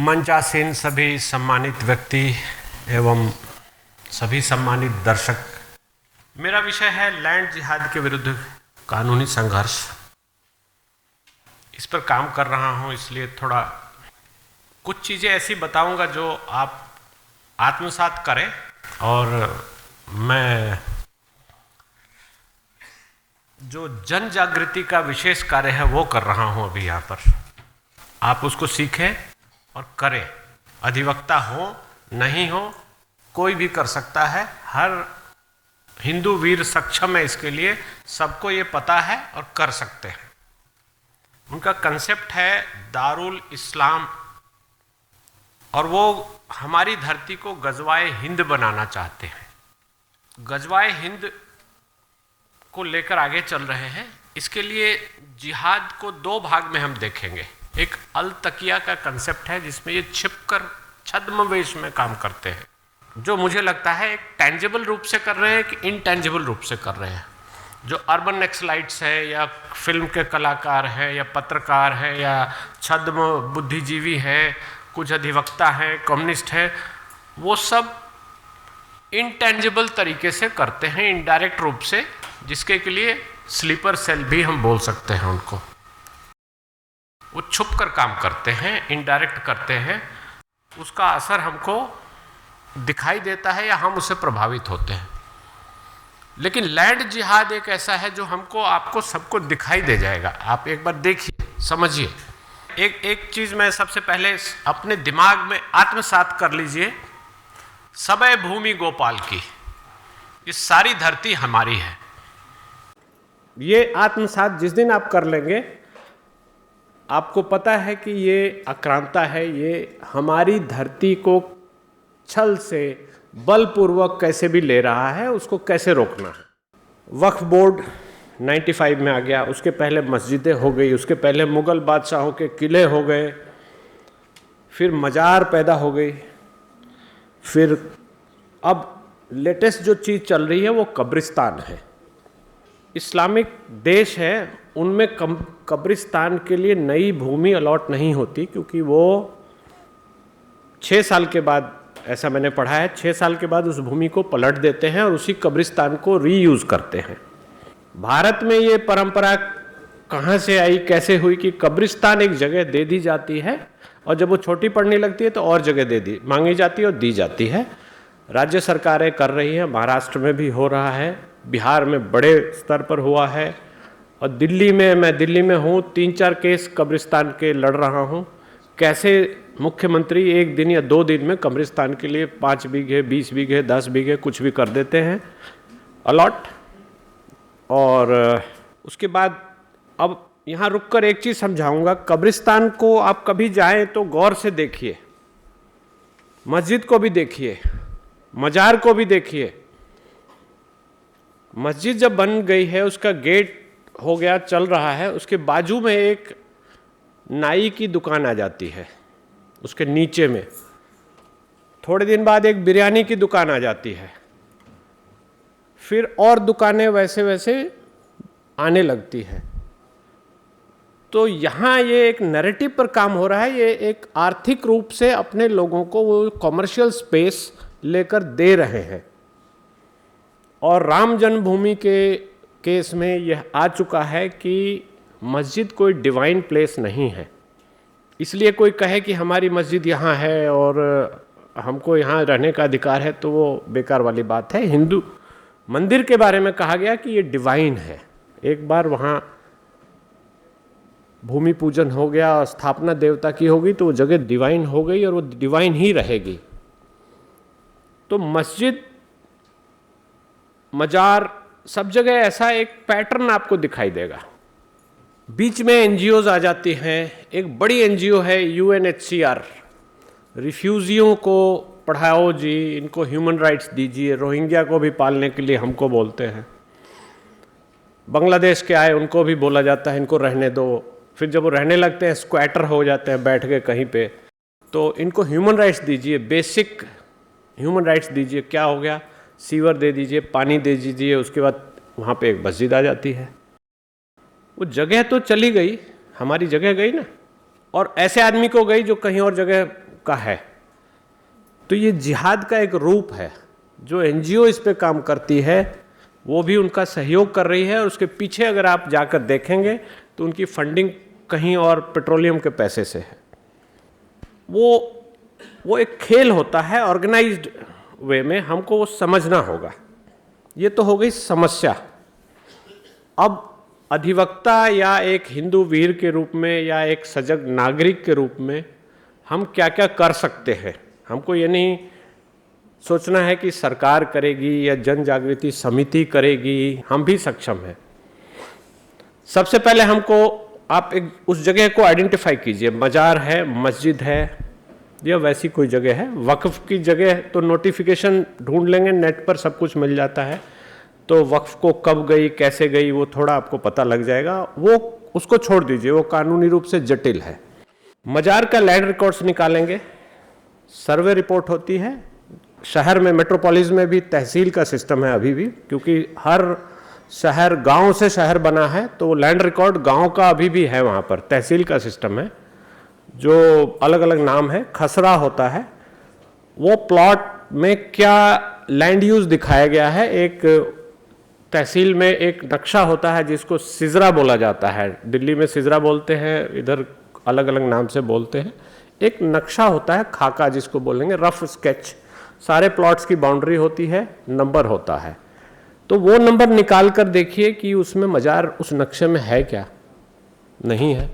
मंचासीन सभी सम्मानित व्यक्ति एवं सभी सम्मानित दर्शक, मेरा विषय है लैंड जिहाद के विरुद्ध कानूनी संघर्ष। इस पर काम कर रहा हूं, इसलिए थोड़ा कुछ चीज़ें ऐसी बताऊंगा जो आप आत्मसात करें। और मैं जो जन जागृति का विशेष कार्य है वो कर रहा हूं अभी यहाँ पर। आप उसको सीखें और करें। अधिवक्ता हो नहीं हो, कोई भी कर सकता है। हर हिंदू वीर सक्षम है इसके लिए, सबको ये पता है और कर सकते हैं। उनका कंसेप्ट है दारुल इस्लाम, और वो हमारी धरती को गजवाए हिंद बनाना चाहते हैं। गजवाए हिंद को लेकर आगे चल रहे हैं। इसके लिए जिहाद को दो भाग में हम देखेंगे। एक अल तकिया का कंसेप्ट है जिसमें ये छिपकर छद्मवेश में काम करते हैं, जो मुझे लगता है एक टेंजिबल रूप से कर रहे हैं कि इनटेंजिबल रूप से कर रहे हैं। जो अर्बन नक्सलाइट्स है या फिल्म के कलाकार हैं या पत्रकार हैं या छद्म बुद्धिजीवी हैं, कुछ अधिवक्ता हैं, कम्युनिस्ट हैं, वो सब इनटेंजिबल तरीके से करते हैं, इनडायरेक्ट रूप से, जिसके के लिए स्लीपर सेल भी हम बोल सकते हैं उनको। वो छुप कर काम करते हैं, इनडायरेक्ट करते हैं। उसका असर हमको दिखाई देता है या हम उससे प्रभावित होते हैं। लेकिन लैंड जिहाद एक ऐसा है जो हमको, आपको, सबको दिखाई दे जाएगा। आप एक बार देखिए, समझिए। एक चीज़ मैं सबसे पहले अपने दिमाग में आत्मसात कर लीजिए। सबे भूमि गोपाल की, ये सारी धरती हमारी है। ये आत्मसात जिस दिन आप कर लेंगे, आपको पता है कि ये आक्रांता है, ये हमारी धरती को छल से बलपूर्वक कैसे भी ले रहा है, उसको कैसे रोकना है। वक्फ बोर्ड 95 में आ गया, उसके पहले मस्जिदें हो गई, उसके पहले मुग़ल बादशाहों के किले हो गए, फिर मज़ार पैदा हो गई, फिर अब लेटेस्ट जो चीज़ चल रही है वो कब्रिस्तान है। इस्लामिक देश है, उनमें कब्रिस्तान के लिए नई भूमि अलॉट नहीं होती, क्योंकि वो 6 साल के बाद, ऐसा मैंने पढ़ा है, 6 साल के बाद उस भूमि को पलट देते हैं और उसी कब्रिस्तान को रीयूज़ करते हैं। भारत में ये परंपरा कहाँ से आई, कैसे हुई कि कब्रिस्तान एक जगह दे दी जाती है और जब वो छोटी पड़ने लगती है तो और जगह मांगी जाती है और दी जाती है। राज्य सरकारें कर रही हैं, महाराष्ट्र में भी हो रहा है, बिहार में बड़े स्तर पर हुआ है, और दिल्ली में, मैं दिल्ली में हूँ, 3-4 केस कब्रिस्तान के लड़ रहा हूँ। कैसे मुख्यमंत्री 1 दिन या 2 दिन में कब्रिस्तान के लिए 5 बीघे, 20 बीघे, 10 बीघे कुछ भी कर देते हैं अलॉट। और उसके बाद अब यहाँ रुककर एक चीज़ समझाऊंगा। कब्रिस्तान को आप कभी जाएं तो गौर से देखिए, मस्जिद को भी देखिए, मज़ार को भी देखिए। मस्जिद जब बन गई है, उसका गेट हो गया, चल रहा है, उसके बाजू में एक नाई की दुकान आ जाती है, उसके नीचे में थोड़े दिन बाद एक बिरयानी की दुकान आ जाती है, फिर और दुकानें वैसे वैसे आने लगती है। तो यहाँ ये एक नैरेटिव पर काम हो रहा है। ये एक आर्थिक रूप से अपने लोगों को वो कॉमर्शियल स्पेस लेकर दे रहे हैं। और राम जन्मभूमि के केस में यह आ चुका है कि मस्जिद कोई डिवाइन प्लेस नहीं है। इसलिए कोई कहे कि हमारी मस्जिद यहाँ है और हमको यहाँ रहने का अधिकार है, तो वो बेकार वाली बात है। हिंदू मंदिर के बारे में कहा गया कि ये डिवाइन है। एक बार वहाँ भूमि पूजन हो गया और स्थापना देवता की होगी तो वो जगह डिवाइन हो गई और वो डिवाइन ही रहेगी। तो मस्जिद, मज़ार, सब जगह ऐसा एक पैटर्न आपको दिखाई देगा। बीच में एनजीओज आ जाती हैं। एक बड़ी एनजीओ है UNHCR, रिफ्यूजियों को पढ़ाओ जी, इनको ह्यूमन राइट्स दीजिए। रोहिंग्या को भी पालने के लिए हमको बोलते हैं। बांग्लादेश के आए उनको भी बोला जाता है इनको रहने दो। फिर जब वो रहने लगते हैं, स्क्वैटर हो जाते हैं, बैठ गए कहीं पे, तो इनको ह्यूमन राइट्स दीजिए, बेसिक ह्यूमन राइट्स दीजिए। क्या हो गया? सीवर दे दीजिए, पानी दे दीजिए। उसके बाद वहाँ पे एक मस्जिद आ जाती है। वो जगह तो चली गई, हमारी जगह गई ना, और ऐसे आदमी को गई जो कहीं और जगह का है। तो ये जिहाद का एक रूप है। जो एनजीओ इस पे काम करती है वो भी उनका सहयोग कर रही है, और उसके पीछे अगर आप जाकर देखेंगे तो उनकी फंडिंग कहीं और पेट्रोलियम के पैसे से है। वो एक खेल होता है ऑर्गेनाइज्ड वे में, हमको वो समझना होगा। ये तो हो गई समस्या। अब अधिवक्ता या एक हिंदू वीर के रूप में या एक सजग नागरिक के रूप में हम क्या क्या कर सकते हैं। हमको ये नहीं सोचना है कि सरकार करेगी या जन जागृति समिति करेगी, हम भी सक्षम हैं। सबसे पहले हमको आप एक उस जगह को आइडेंटिफाई कीजिए, मजार है, मस्जिद है या वैसी कोई जगह है। वक्फ की जगह तो नोटिफिकेशन ढूंढ लेंगे, नेट पर सब कुछ मिल जाता है, तो वक्फ को कब गई कैसे गई वो थोड़ा आपको पता लग जाएगा। वो उसको छोड़ दीजिए, वो कानूनी रूप से जटिल है। मजार का लैंड रिकॉर्ड्स निकालेंगे, सर्वे रिपोर्ट होती है। शहर में मेट्रोपोलिस में भी तहसील का सिस्टम है अभी भी, क्योंकि हर शहर गांव से शहर बना है, तो लैंड रिकॉर्ड गांव का अभी भी है। वहाँ पर तहसील का सिस्टम है, जो अलग अलग नाम है। खसरा होता है, वो प्लॉट में क्या लैंड यूज दिखाया गया है। एक तहसील में एक नक्शा होता है जिसको सिजरा बोला जाता है। दिल्ली में सिजरा बोलते हैं, इधर अलग अलग नाम से बोलते हैं। एक नक्शा होता है, खाका जिसको बोलेंगे, रफ स्केच। सारे प्लॉट्स की बाउंड्री होती है, नंबर होता है। तो वो नंबर निकाल कर देखिए कि उसमें मजार उस नक्शे में है क्या, नहीं है।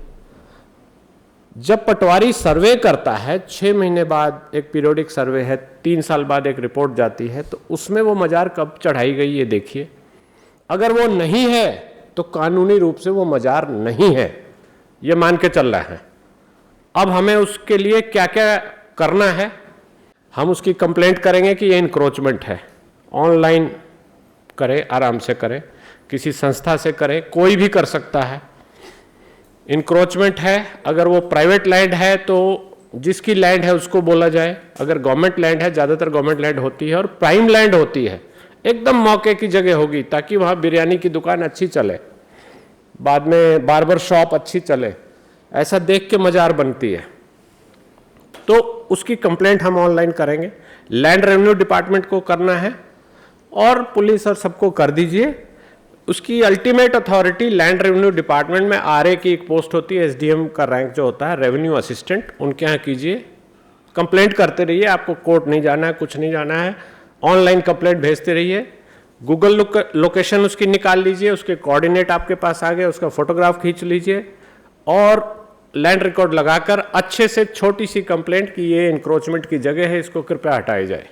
जब पटवारी सर्वे करता है, 6 महीने बाद एक पीरियोडिक सर्वे है, 3 साल बाद एक रिपोर्ट जाती है, तो उसमें वो मजार कब चढ़ाई गई ये देखिए। अगर वो नहीं है तो कानूनी रूप से वो मजार नहीं है, ये मान के चल रहा है। अब हमें उसके लिए क्या क्या करना है। हम उसकी कंप्लेंट करेंगे कि ये इंक्रोचमेंट है। ऑनलाइन करें, आराम से करें, किसी संस्था से करें, कोई भी कर सकता है। इंक्रोचमेंट है, अगर वो प्राइवेट लैंड है तो जिसकी लैंड है उसको बोला जाए। अगर गवर्नमेंट लैंड है, ज़्यादातर गवर्नमेंट लैंड होती है और प्राइम लैंड होती है, एकदम मौके की जगह होगी, ताकि वहाँ बिरयानी की दुकान अच्छी चले, बाद में बार्बर शॉप अच्छी चले, ऐसा देख के मजार बनती है। तो उसकी कंप्लेंट हम ऑनलाइन करेंगे। लैंड रेवेन्यू डिपार्टमेंट को करना है और पुलिस और सबको कर दीजिए। उसकी ultimate authority land revenue department में आरए की एक पोस्ट होती है, एसडीएम का रैंक जो होता है, रेवेन्यू असिस्टेंट, उनके यहाँ कीजिए। कंप्लेंट करते रहिए, आपको कोर्ट नहीं जाना है, कुछ नहीं जाना है। ऑनलाइन कंप्लेंट भेजते रहिए। गूगल लोकेशन उसकी निकाल लीजिए, उसके कोऑर्डिनेट आपके पास आ गए, उसका फोटोग्राफ खींच लीजिए और लैंड रिकॉर्ड लगाकर अच्छे से छोटी सी कंप्लेंट कि ये इंक्रोचमेंट की जगह है, इसको कृपया हटाई जाए।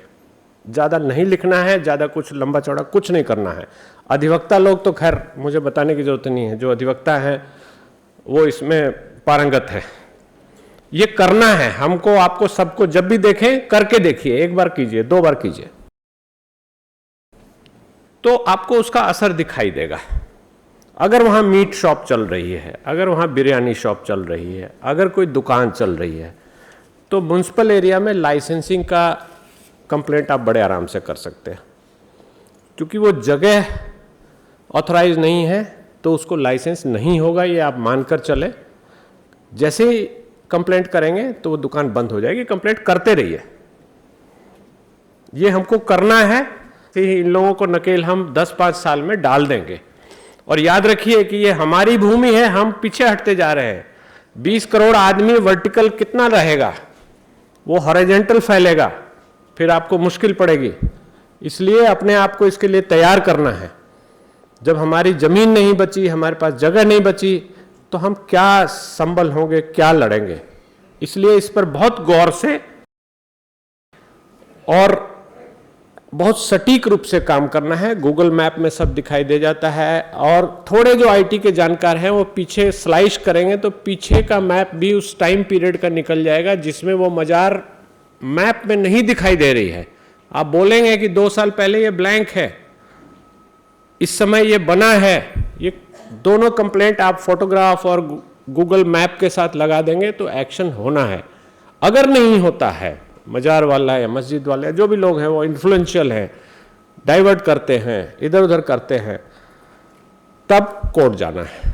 ज़्यादा नहीं लिखना है, ज़्यादा कुछ लंबा चौड़ा कुछ नहीं करना है। अधिवक्ता लोग तो खैर मुझे बताने की ज़रूरत नहीं है, जो अधिवक्ता हैं वो इसमें पारंगत है। ये करना है हमको, आपको, सबको। जब भी देखें करके देखिए, 1 बार कीजिए, 2 बार कीजिए, तो आपको उसका असर दिखाई देगा। अगर वहाँ मीट शॉप चल रही है, अगर वहाँ बिरयानी शॉप चल रही है, अगर कोई दुकान चल रही है, तो म्युनिसिपल एरिया में लाइसेंसिंग का कंप्लेंट आप बड़े आराम से कर सकते हैं। क्योंकि वो जगह ऑथराइज नहीं है तो उसको लाइसेंस नहीं होगा, ये आप मानकर चले। जैसे ही कंप्लेंट करेंगे तो वो दुकान बंद हो जाएगी। कंप्लेंट करते रहिए, ये हमको करना है। इन लोगों को नकेल हम 10-5 साल में डाल देंगे। और याद रखिए कि ये हमारी भूमि है, हम पीछे हटते जा रहे हैं। 20 करोड़ आदमी वर्टिकल कितना रहेगा, वो हॉरिजॉन्टल फैलेगा, फिर आपको मुश्किल पड़ेगी। इसलिए अपने आप को इसके लिए तैयार करना है। जब हमारी जमीन नहीं बची, हमारे पास जगह नहीं बची, तो हम क्या संबल होंगे, क्या लड़ेंगे। इसलिए इस पर बहुत गौर से और बहुत सटीक रूप से काम करना है। गूगल मैप में सब दिखाई दे जाता है। और थोड़े जो आईटी के जानकार हैं वो पीछे स्लाइस करेंगे तो पीछे का मैप भी उस टाइम पीरियड का निकल जाएगा जिसमें वो मजार मैप में नहीं दिखाई दे रही है। आप बोलेंगे कि 2 साल पहले ये ब्लैंक है, इस समय ये बना है। ये दोनों कंप्लेंट आप फोटोग्राफ और गूगल मैप के साथ लगा देंगे तो एक्शन होना है। अगर नहीं होता है, मजार वाला या मस्जिद वाला, जो भी लोग हैं वो इन्फ्लुएंशियल हैं, डाइवर्ट करते हैं, इधर उधर करते हैं, तब कोर्ट जाना है।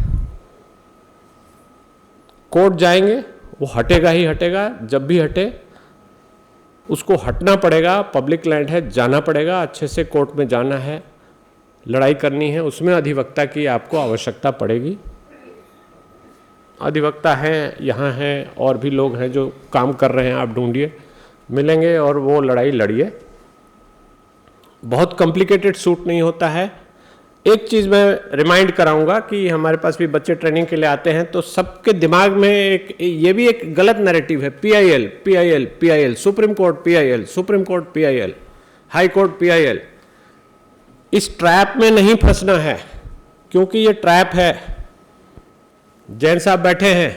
कोर्ट जाएंगे, वो हटेगा ही हटेगा। जब भी हटे उसको हटना पड़ेगा, पब्लिक लैंड है, जाना पड़ेगा, अच्छे से कोर्ट में जाना है, लड़ाई करनी है, उसमें अधिवक्ता की आपको आवश्यकता पड़ेगी। अधिवक्ता हैं, यहाँ हैं, और भी लोग हैं जो काम कर रहे हैं, आप ढूंढिए, मिलेंगे और वो लड़ाई लड़िए। बहुत कॉम्प्लिकेटेड सूट नहीं होता है। एक चीज़ मैं रिमाइंड कराऊंगा कि हमारे पास भी बच्चे ट्रेनिंग के लिए आते हैं तो सबके दिमाग में ये भी एक गलत नैरेटिव है, PIL PIL PIL, supreme court PIL, supreme court PIL, high court PIL. इस ट्रैप में नहीं फंसना है, क्योंकि ये ट्रैप है। जैन साहब बैठे हैं,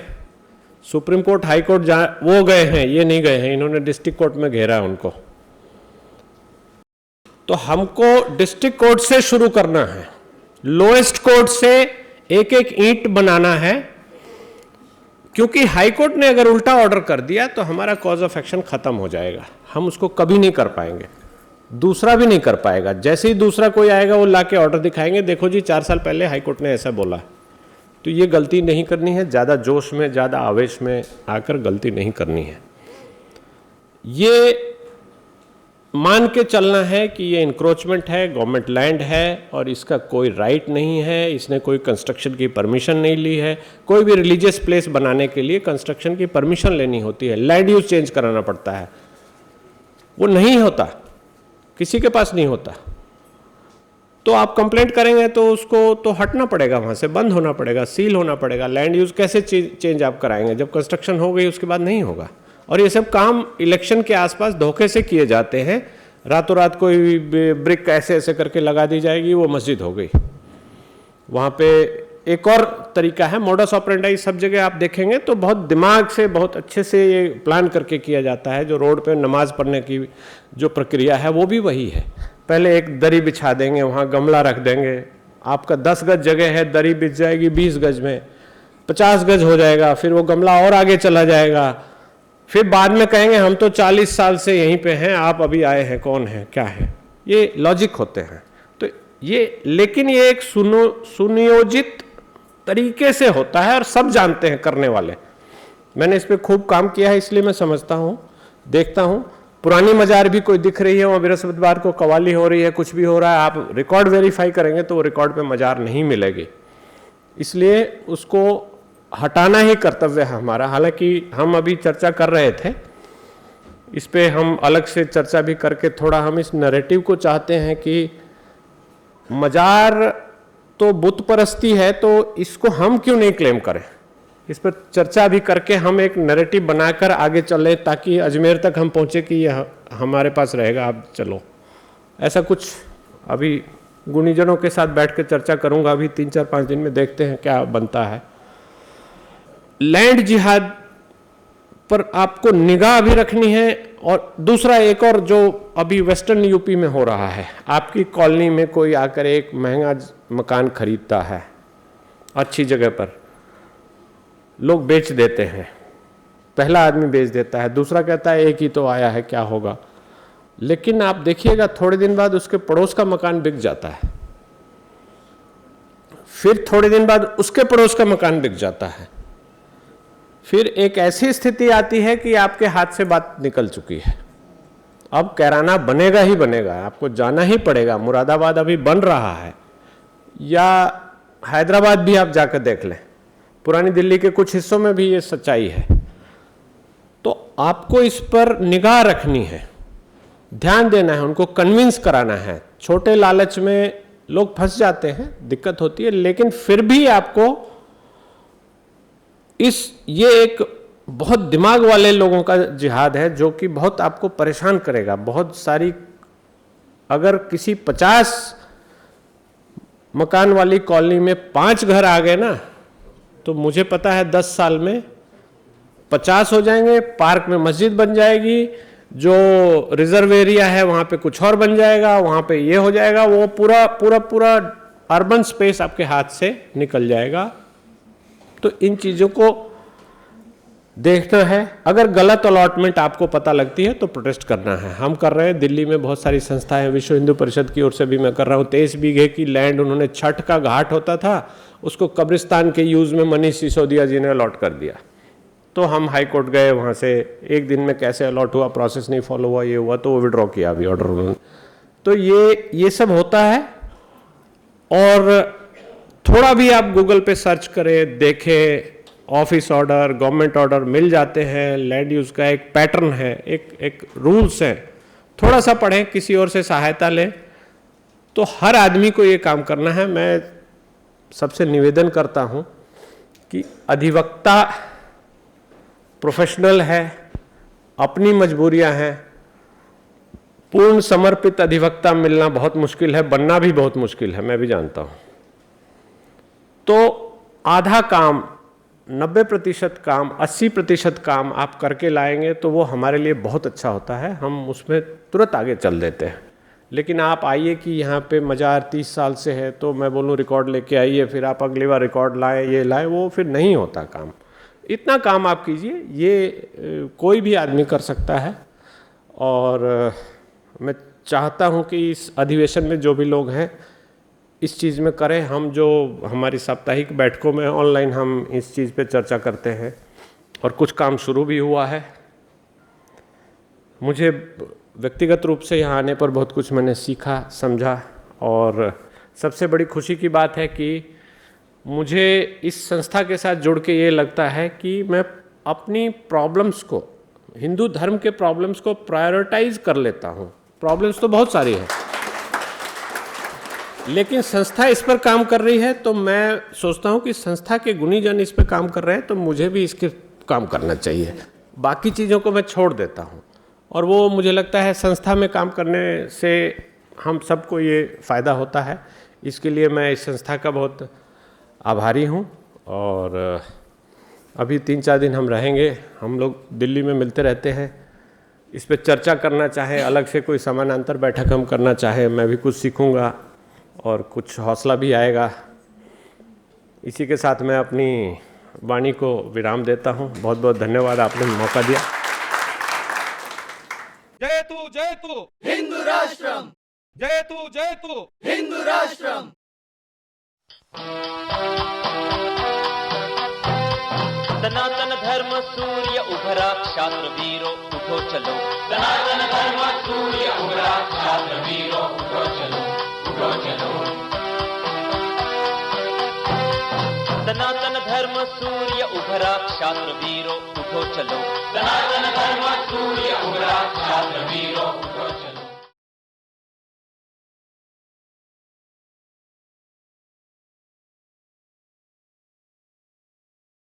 सुप्रीम कोर्ट हाई कोर्ट वो गए हैं, ये नहीं गए हैं, इन्होंने डिस्ट्रिक्ट कोर्ट में घेरा उनको। तो हमको डिस्ट्रिक्ट कोर्ट से शुरू करना है, लोएस्ट कोर्ट से एक एक ईंट बनाना है, क्योंकि हाई कोर्ट ने अगर उल्टा ऑर्डर कर दिया तो हमारा कॉज ऑफ एक्शन खत्म हो जाएगा, हम उसको कभी नहीं कर पाएंगे, दूसरा भी नहीं कर पाएगा। जैसे ही दूसरा कोई आएगा वो लाके ऑर्डर दिखाएंगे, देखो जी 4 साल पहले हाई कोर्ट ने ऐसा बोला। तो ये गलती नहीं करनी है, ज़्यादा जोश में, ज़्यादा आवेश में आकर गलती नहीं करनी है। ये मान के चलना है कि ये इंक्रोचमेंट है, गवर्नमेंट लैंड है और इसका कोई राइट नहीं है, इसने कोई कंस्ट्रक्शन की परमिशन नहीं ली है। कोई भी रिलीजियस प्लेस बनाने के लिए कंस्ट्रक्शन की परमिशन लेनी होती है, लैंड यूज चेंज कराना पड़ता है, वो नहीं होता, किसी के पास नहीं होता। तो आप कंप्लेंट करेंगे तो उसको तो हटना पड़ेगा, वहाँ से बंद होना पड़ेगा, सील होना पड़ेगा। लैंड यूज कैसे चेंज आप कराएंगे जब कंस्ट्रक्शन हो गई उसके बाद नहीं होगा। और ये सब काम इलेक्शन के आसपास धोखे से किए जाते हैं, रातों रात कोई ब्रिक ऐसे ऐसे करके लगा दी जाएगी, वो मस्जिद हो गई। वहाँ पे एक और तरीका है, मोडस ऑपरेंडाई सब जगह आप देखेंगे तो बहुत दिमाग से, बहुत अच्छे से ये प्लान करके किया जाता है। जो रोड पे नमाज पढ़ने की जो प्रक्रिया है वो भी वही है। पहले एक दरी बिछा देंगे, वहाँ गमला रख देंगे, आपका 10 गज जगह है, दरी बिछ जाएगी 20 गज में, 50 गज हो जाएगा, फिर वो गमला और आगे चला जाएगा, फिर बाद में कहेंगे हम तो 40 साल से यहीं पे हैं, आप अभी आए हैं, कौन है, क्या है। ये लॉजिक होते हैं। तो ये, लेकिन ये एक सुनियोजित तरीके से होता है और सब जानते हैं करने वाले। मैंने इस पे खूब काम किया है, इसलिए मैं समझता हूँ, देखता हूँ। पुरानी मजार भी कोई दिख रही है, वहाँ बृहस्पतिवार को कवाली हो रही है, कुछ भी हो रहा है, आप रिकॉर्ड वेरीफाई करेंगे तो वो रिकॉर्ड पे मजार नहीं मिलेगी, इसलिए उसको हटाना ही कर्तव्य है हमारा। हालांकि हम अभी चर्चा कर रहे थे, इस पे हम अलग से चर्चा भी करके थोड़ा हम इस नैरेटिव को चाहते हैं कि मजार तो बुत परस्ती है, तो इसको हम क्यों नहीं क्लेम करें। इस पर चर्चा भी करके हम एक नैरेटिव बनाकर आगे चले, ताकि अजमेर तक हम पहुँचे कि यह हमारे पास रहेगा, आप चलो। ऐसा कुछ अभी गुणीजनों के साथ बैठ कर चर्चा करूँगा, अभी 3-4-5 दिन में देखते हैं क्या बनता है। लैंड जिहाद पर आपको निगाह भी रखनी है। और दूसरा एक और जो अभी वेस्टर्न यूपी में हो रहा है, आपकी कॉलोनी में कोई आकर एक महंगा मकान खरीदता है अच्छी जगह पर, लोग बेच देते हैं, पहला आदमी बेच देता है, दूसरा कहता है एक ही तो आया है, क्या होगा। लेकिन आप देखिएगा थोड़े दिन बाद उसके पड़ोस का मकान बिक जाता है, फिर थोड़े दिन बाद उसके पड़ोस का मकान बिक जाता है, फिर एक ऐसी स्थिति आती है कि आपके हाथ से बात निकल चुकी है। अब कैराना बनेगा ही बनेगा, आपको जाना ही पड़ेगा। मुरादाबाद अभी बन रहा है, या हैदराबाद भी आप जाकर देख लें, पुरानी दिल्ली के कुछ हिस्सों में भी ये सच्चाई है। तो आपको इस पर निगाह रखनी है, ध्यान देना है, उनको कन्विंस कराना है। छोटे लालच में लोग फंस जाते हैं, दिक्कत होती है, लेकिन फिर भी आपको ये एक बहुत दिमाग वाले लोगों का जिहाद है, जो कि बहुत आपको परेशान करेगा। बहुत सारी, अगर किसी 50 मकान वाली कॉलोनी में 5 घर आ गए ना, तो मुझे पता है 10 साल में 50 हो जाएंगे, पार्क में मस्जिद बन जाएगी, जो रिजर्व एरिया है वहाँ पे कुछ और बन जाएगा, वहाँ पे ये हो जाएगा, वो पूरा पूरा पूरा अर्बन स्पेस आपके हाथ से निकल जाएगा। तो इन चीज़ों को देखना है। अगर गलत अलॉटमेंट आपको पता लगती है तो प्रोटेस्ट करना है। हम कर रहे हैं, दिल्ली में बहुत सारी संस्थाएं, विश्व हिंदू परिषद की ओर से भी मैं कर रहा हूँ। 23 बीघे की लैंड उन्होंने, छठ का घाट होता था, उसको कब्रिस्तान के यूज़ में मनीष सिसोदिया जी ने अलॉट कर दिया। तो हम हाई कोर्ट गए, वहाँ से एक दिन में कैसे अलॉट हुआ, प्रोसेस नहीं फॉलो हुआ, ये हुआ, तो वो विड्रॉ किया अभी ऑर्डर उन्होंने। तो ये सब होता है। और थोड़ा भी आप गूगल पे सर्च करें, देखें, ऑफिस ऑर्डर, गवर्नमेंट ऑर्डर मिल जाते हैं। लैंड यूज़ का एक पैटर्न है, एक रूल्स है, थोड़ा सा पढ़ें, किसी और से सहायता लें। तो हर आदमी को ये काम करना है। मैं सबसे निवेदन करता हूँ कि अधिवक्ता प्रोफेशनल है, अपनी मजबूरियां हैं, पूर्ण समर्पित अधिवक्ता मिलना बहुत मुश्किल है, बनना भी बहुत मुश्किल है, मैं भी जानता हूं। तो आधा काम, 90% काम, 80% काम आप करके लाएंगे तो वो हमारे लिए बहुत अच्छा होता है, हम उसमें तुरंत आगे चल देते हैं। लेकिन आप आइए कि यहाँ पे मजार 30 साल से है, तो मैं बोलूँ रिकॉर्ड लेके आइए, फिर आप अगली बार रिकॉर्ड लाएं, ये लाएं, वो फिर नहीं होता काम। इतना काम आप कीजिए, ये कोई भी आदमी कर सकता है। और मैं चाहता हूँ कि इस अधिवेशन में जो भी लोग हैं इस चीज़ में करें। हम जो हमारी साप्ताहिक बैठकों में ऑनलाइन हम इस चीज़ पे चर्चा करते हैं, और कुछ काम शुरू भी हुआ है। मुझे व्यक्तिगत रूप से यहाँ आने पर बहुत कुछ मैंने सीखा, समझा, और सबसे बड़ी खुशी की बात है कि मुझे इस संस्था के साथ जुड़ के ये लगता है कि मैं अपनी प्रॉब्लम्स को, हिंदू धर्म के प्रॉब्लम्स को प्रायोरिटाइज कर लेता हूँ। प्रॉब्लम्स तो बहुत सारी हैं, लेकिन संस्था इस पर काम कर रही है, तो मैं सोचता हूँ कि संस्था के गुणीजन इस पर काम कर रहे हैं, तो मुझे भी इसके काम करना चाहिए। बाकी चीज़ों को मैं छोड़ देता हूँ, और वो मुझे लगता है संस्था में काम करने से हम सबको ये फ़ायदा होता है। इसके लिए मैं इस संस्था का बहुत आभारी हूँ। और अभी 3-4 दिन हम रहेंगे, हम लोग दिल्ली में मिलते रहते हैं। इस पे चर्चा करना चाहे, अलग से कोई समानांतर बैठक हम करना चाहे, मैं भी कुछ सीखूंगा और कुछ हौसला भी आएगा। इसी के साथ मैं अपनी वाणी को विराम देता हूँ। बहुत बहुत धन्यवाद, आपने मौका दिया। जयतु हिंदू राष्ट्रम, जयतु हिंदू राष्ट्रम। सनातन धर्म सूर्य उभरा, क्षात्र वीरो उठो चलो। सनातन धर्म सूर्य उभरा, क्षात्र वीरो उठो चलो, उठो चलो। सनातन धर्म सूर्य उभरा, क्षात्र वीरो उठो चलो। सनातन धर्म सूर्य उभरा, क्षात्र वीरो